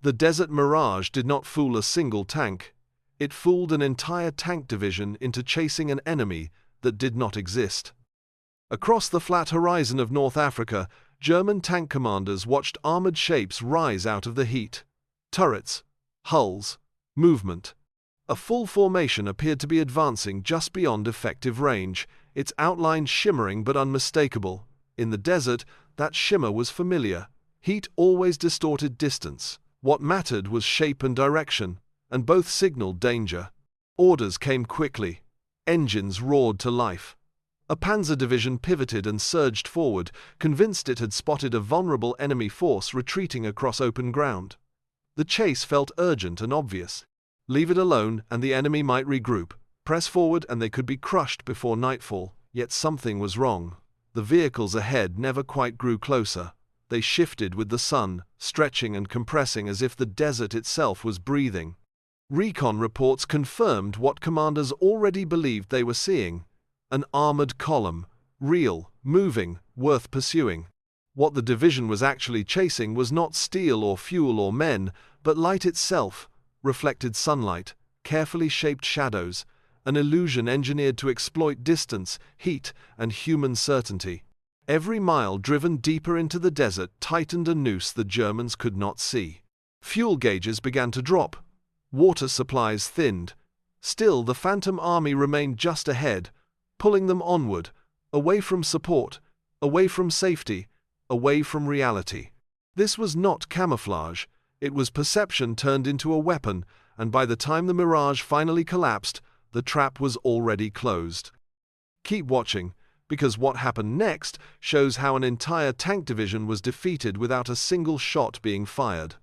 The desert Mirage did not fool a single tank. It fooled an entire tank division into chasing an enemy that did not exist. Across the flat horizon of North Africa, German tank commanders watched armored shapes rise out of the heat. Turrets, hulls, movement. A full formation appeared to be advancing just beyond effective range, its outline shimmering but unmistakable. In the desert, that shimmer was familiar. Heat always distorted distance. What mattered was shape and direction, and both signaled danger. Orders came quickly. Engines roared to life. A panzer division pivoted and surged forward, convinced it had spotted a vulnerable enemy force retreating across open ground. The chase felt urgent and obvious. Leave it alone and the enemy might regroup. Press forward and they could be crushed before nightfall. Yet something was wrong. The vehicles ahead never quite grew closer. They shifted with the sun, stretching and compressing as if the desert itself was breathing. Recon reports confirmed what commanders already believed they were seeing. An armored column, real, moving, worth pursuing. What the division was actually chasing was not steel or fuel or men, but light itself, reflected sunlight, carefully shaped shadows, an illusion engineered to exploit distance, heat, and human certainty. Every mile driven deeper into the desert tightened a noose the Germans could not see. Fuel gauges began to drop. Water supplies thinned. Still, the Phantom Army remained just ahead, pulling them onward, away from support, away from safety, away from reality. This was not camouflage. It was perception turned into a weapon, and by the time the Mirage finally collapsed, the trap was already closed. Keep watching, because what happened next shows how an entire tank division was defeated without a single shot being fired.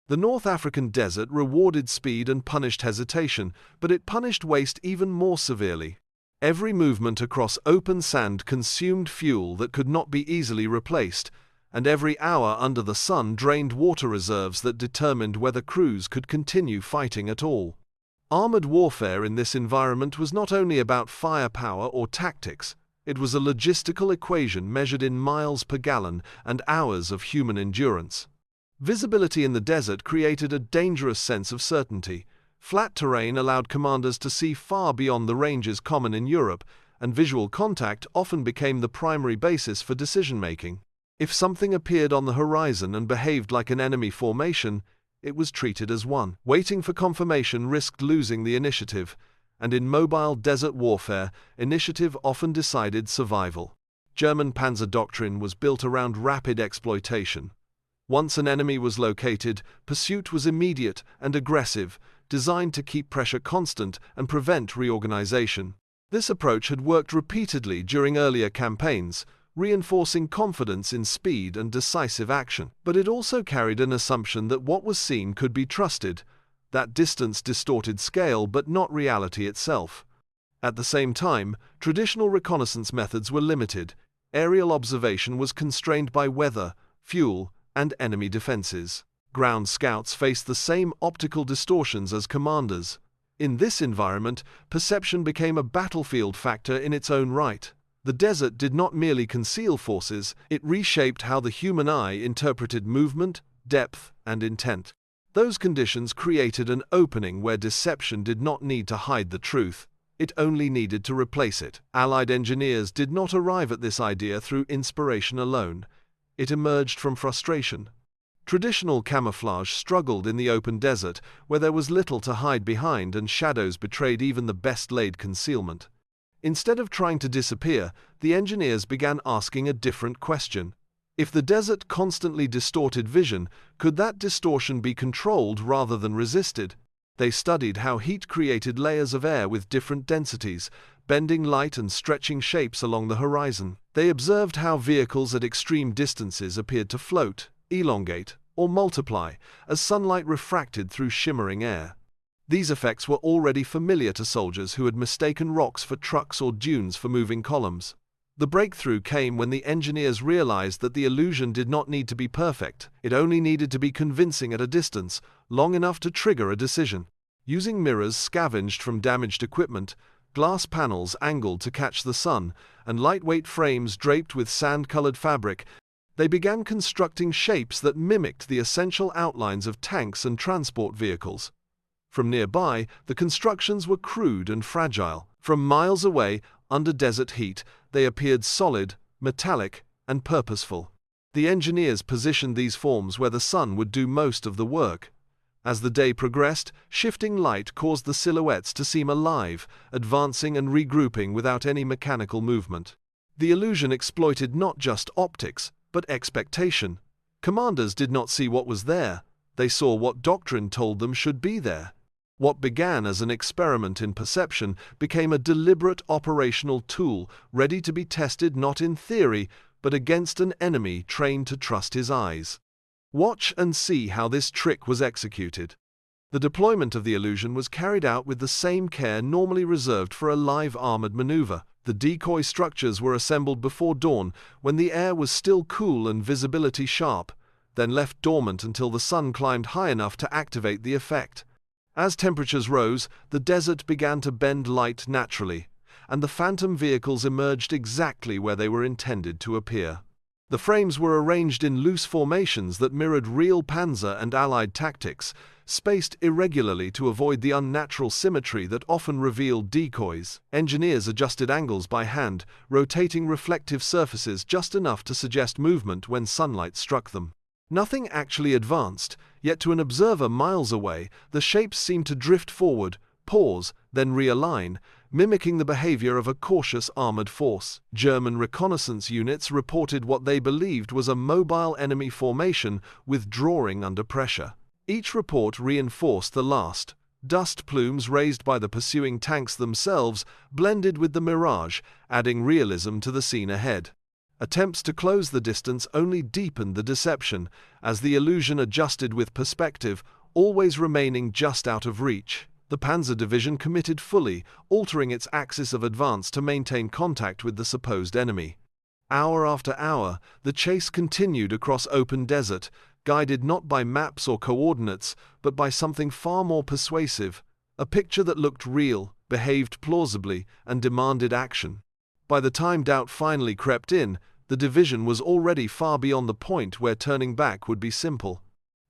The North African desert rewarded speed and punished hesitation, but it punished waste even more severely. Every movement across open sand consumed fuel that could not be easily replaced, and every hour under the sun drained water reserves that determined whether crews could continue fighting at all. Armored warfare in this environment was not only about firepower or tactics, it was a logistical equation measured in miles per gallon and hours of human endurance. Visibility in the desert created a dangerous sense of certainty. Flat terrain allowed commanders to see far beyond the ranges common in Europe, and visual contact often became the primary basis for decision-making. If something appeared on the horizon and behaved like an enemy formation, it was treated as one. Waiting for confirmation risked losing the initiative, and in mobile desert warfare, initiative often decided survival. German panzer doctrine was built around rapid exploitation. Once an enemy was located, pursuit was immediate and aggressive, designed to keep pressure constant and prevent reorganization. This approach had worked repeatedly during earlier campaigns, reinforcing confidence in speed and decisive action. But it also carried an assumption that what was seen could be trusted. That distance distorted scale but not reality itself. At the same time, traditional reconnaissance methods were limited. Aerial observation was constrained by weather, fuel, and enemy defenses. Ground scouts faced the same optical distortions as commanders. In this environment, perception became a battlefield factor in its own right. The desert did not merely conceal forces, it reshaped how the human eye interpreted movement, depth, and intent. Those conditions created an opening where deception did not need to hide the truth, it only needed to replace it. Allied engineers did not arrive at this idea through inspiration alone. It emerged from frustration. Traditional camouflage struggled in the open desert, where there was little to hide behind and shadows betrayed even the best-laid concealment. Instead of trying to disappear, the engineers began asking a different question. If the desert constantly distorted vision, could that distortion be controlled rather than resisted? They studied how heat created layers of air with different densities, bending light and stretching shapes along the horizon. They observed how vehicles at extreme distances appeared to float, elongate, or multiply as sunlight refracted through shimmering air. These effects were already familiar to soldiers who had mistaken rocks for trucks or dunes for moving columns. The breakthrough came when the engineers realized that the illusion did not need to be perfect, it only needed to be convincing at a distance, long enough to trigger a decision. Using mirrors scavenged from damaged equipment, glass panels angled to catch the sun, and lightweight frames draped with sand-colored fabric, They began constructing shapes that mimicked the essential outlines of tanks and transport vehicles. From nearby, the constructions were crude and fragile. From miles away, under desert heat, they appeared solid, metallic, and purposeful. The engineers positioned these forms where the sun would do most of the work. As the day progressed, shifting light caused the silhouettes to seem alive, advancing and regrouping without any mechanical movement. The illusion exploited not just optics, but expectation. Commanders did not see what was there, they saw what doctrine told them should be there. What began as an experiment in perception became a deliberate operational tool, ready to be tested not in theory, but against an enemy trained to trust his eyes. Watch and see how this trick was executed. The deployment of the illusion was carried out with the same care normally reserved for a live armored maneuver. The decoy structures were assembled before dawn, when the air was still cool and visibility sharp, then left dormant until the sun climbed high enough to activate the effect. As temperatures rose, the desert began to bend light naturally, and the phantom vehicles emerged exactly where they were intended to appear. The frames were arranged in loose formations that mirrored real Panzer and Allied tactics, spaced irregularly to avoid the unnatural symmetry that often revealed decoys. Engineers adjusted angles by hand, rotating reflective surfaces just enough to suggest movement when sunlight struck them. Nothing actually advanced, yet to an observer miles away, the shapes seemed to drift forward, pause, then realign, mimicking the behavior of a cautious armored force. German reconnaissance units reported what they believed was a mobile enemy formation withdrawing under pressure. Each report reinforced the last. Dust plumes raised by the pursuing tanks themselves blended with the Mirage, adding realism to the scene ahead. Attempts to close the distance only deepened the deception, as the illusion adjusted with perspective, always remaining just out of reach. The Panzer Division committed fully, altering its axis of advance to maintain contact with the supposed enemy. Hour after hour, the chase continued across open desert, guided not by maps or coordinates, but by something far more persuasive, a picture that looked real, behaved plausibly, and demanded action. By the time doubt finally crept in, the division was already far beyond the point where turning back would be simple.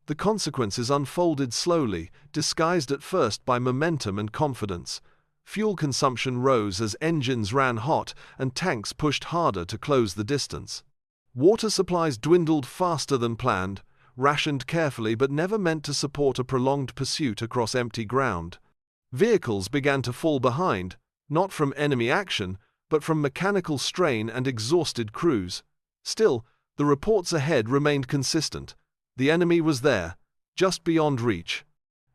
The consequences unfolded slowly, disguised at first by momentum and confidence. Fuel consumption rose as engines ran hot and tanks pushed harder to close the distance. Water supplies dwindled faster than planned, rationed carefully but never meant to support a prolonged pursuit across empty ground. Vehicles began to fall behind, not from enemy action, but from mechanical strain and exhausted crews. Still, the reports ahead remained consistent. The enemy was there, just beyond reach.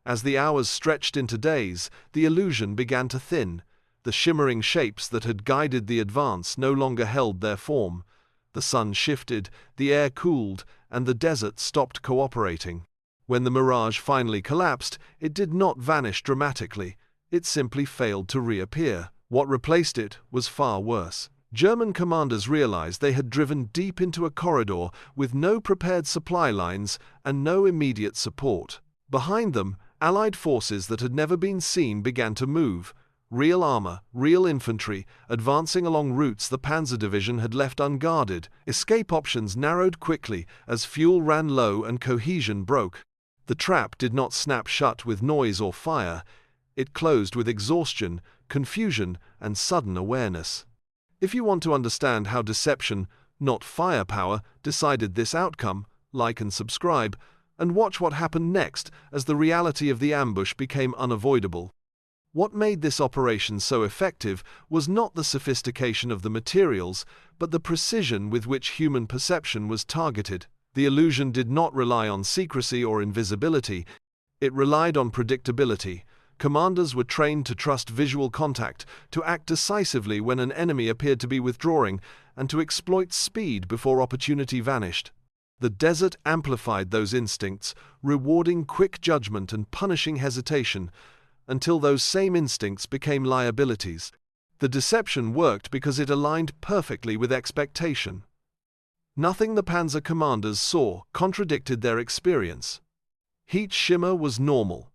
As the hours stretched into days, the illusion began to thin. The shimmering shapes that had guided the advance no longer held their form. The sun shifted, the air cooled, and the desert stopped cooperating. When the Mirage finally collapsed, it did not vanish dramatically. It simply failed to reappear. What replaced it was far worse. German commanders realized they had driven deep into a corridor with no prepared supply lines and no immediate support. Behind them, Allied forces that had never been seen began to move. Real armor, real infantry, advancing along routes the Panzer Division had left unguarded. Escape options narrowed quickly as fuel ran low and cohesion broke. The trap did not snap shut with noise or fire. It closed with exhaustion, confusion, and sudden awareness. If you want to understand how deception, not firepower, decided this outcome, like and subscribe, and watch what happened next as the reality of the ambush became unavoidable. What made this operation so effective was not the sophistication of the materials, but the precision with which human perception was targeted. The illusion did not rely on secrecy or invisibility, it relied on predictability. Commanders were trained to trust visual contact, to act decisively when an enemy appeared to be withdrawing, and to exploit speed before opportunity vanished. The desert amplified those instincts, rewarding quick judgment and punishing hesitation, until those same instincts became liabilities. The deception worked because it aligned perfectly with expectation. Nothing the Panzer commanders saw contradicted their experience. Heat shimmer was normal.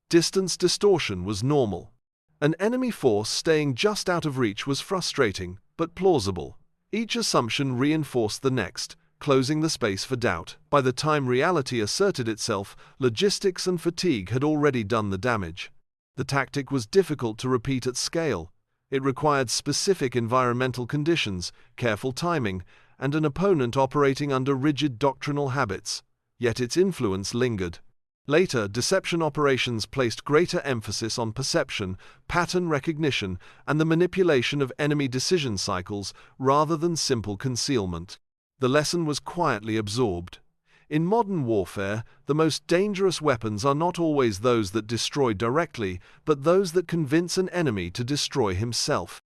Distance distortion was normal. An enemy force staying just out of reach was frustrating, but plausible. Each assumption reinforced the next, closing the space for doubt. By the time reality asserted itself, logistics and fatigue had already done the damage. The tactic was difficult to repeat at scale. It required specific environmental conditions, careful timing, and an opponent operating under rigid doctrinal habits. Yet its influence lingered. Later, deception operations placed greater emphasis on perception, pattern recognition, and the manipulation of enemy decision cycles rather than simple concealment. The lesson was quietly absorbed. In modern warfare, the most dangerous weapons are not always those that destroy directly, but those that convince an enemy to destroy himself.